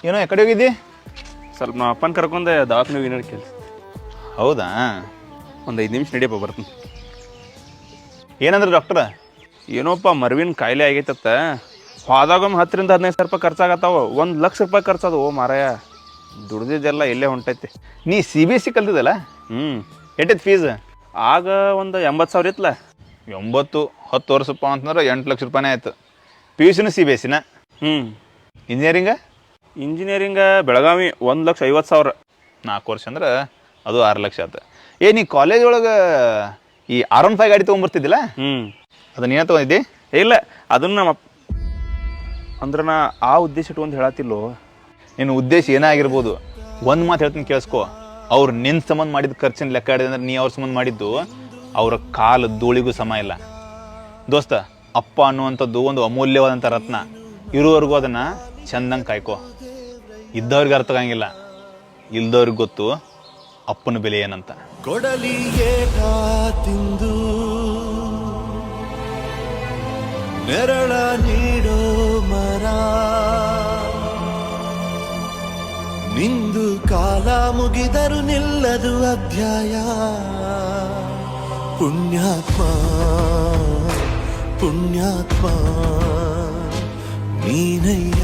ಏನೋ ಎಕಡೆ ಹೋಗಿದ್ದಿ? ಸ್ವಲ್ಪ ನಮ್ಮ ಅಪ್ಪನ ಕರ್ಕೊಂಡೆ ದವಾಖಾನೆ ಏನಾರು ಕೆಲಸ. ಹೌದಾ? ಒಂದು 5 ನಿಮಿಷ ನಡಿಯಪ್ಪ ಬರ್ತೀನಿ. ಏನಂದ್ರೆ ಡಾಕ್ಟ್ರ? ಏನೋಪ್ಪ ಮರ್ವಿನ ಕಾಯಿಲೆ ಆಗೈತತ್ತ. ಹೋದಾಗೊಮ್ಮೆ 10,000 to 15,000 ಖರ್ಚಾಗತ್ತಾವ. 1,00,000 ಖರ್ಚದು. ಓ ಮಾರಾಯ, ದುಡ್ದಿದ್ದೆಲ್ಲ ಇಲ್ಲೇ ಹೊಂಟೈತಿ. ನೀ CBSE ಕಲ್ತಿದ್ದಲ್ಲ? ಎಷ್ಟೈತಿ ಫೀಸ್? ಆಗ ಒಂದು 80,000 ಇತ್ತಲ್ಲ. 10 ವರ್ಷಪ್ಪ ಅಂತಂದ್ರೆ 8 ಲಕ್ಷ ರೂಪಾಯಿ ಆಯ್ತು. PUCನೂ CBSEನ? ಇಂಜಿನಿಯರಿಂಗ? ಇಂಜಿನಿಯರಿಂಗ ಬೆಳಗಾವಿ 1,50,000. 4 ವರ್ಷ ಅಂದ್ರೆ ಅದು 6 ಲಕ್ಷ ಆಯ್ತು. ನೀ ಕಾಲೇಜ್ ಒಳಗೆ ಈ R15 ಗಾಡಿ ತೊಗೊಂಬರ್ತಿದ್ದಿಲ್ಲ? ಅದನ್ನ ನೀನೇ ತೊಗೊಂಡಿದ್ದಿ? ಇಲ್ಲ, ಅದನ್ನು ನಮ್ಮ ಅಂದ್ರೆ ನಾ ಆ ಉದ್ದೇಶ ಇಟ್ಕೊಂಡು ಹೇಳತ್ತಿಲ್ಲೋ. ನಿನ್ನ ಉದ್ದೇಶ ಏನಾಗಿರ್ಬೋದು, ಒಂದು ಮಾತು ಹೇಳ್ತೀನಿ ಕೇಳಿಸ್ಕೊ. ಅವ್ರು ನಿನ್ನ ಸಂಬಂಧ ಮಾಡಿದ ಖರ್ಚಿನ ಲೆಕ್ಕ ಹಿಡಿದ್ರೆ ಅಂದ್ರೆ ನೀ ಅವ್ರ ಸಂಬಂಧ ಮಾಡಿದ್ದು ಅವರ ಕಾಲು ಧೂಳಿಗೂ ಸಮ ಇಲ್ಲ ದೋಸ್ತ. ಅಪ್ಪ ಅನ್ನುವಂಥದ್ದು ಒಂದು ಅಮೂಲ್ಯವಾದಂಥ ರತ್ನ. ಇರುವವರೆಗೂ ಅದನ್ನು ಚಂದಂಗೆ ಕಾಯ್ಕೊ. ಇದ್ದವ್ರಿಗೆ ಅರ್ಥ ಆಗಂಗಿಲ್ಲ, ಇಲ್ದವ್ರಿಗೆ ಗೊತ್ತು ಅಪ್ಪನ ಬೆಲೆ ಏನಂತ. ಕೊಡಲಿ ತಿಂದು ನೆರಳ ನೀಡೋ ಮರ, ನಿಂದು ಕಾಲ ಮುಗಿದರು ನಿಲ್ಲದು ಅಧ್ಯಾಯ. ಪುಣ್ಯಾತ್ಮ ಪುಣ್ಯಾತ್ಮ ನೀನಯ್ಯ.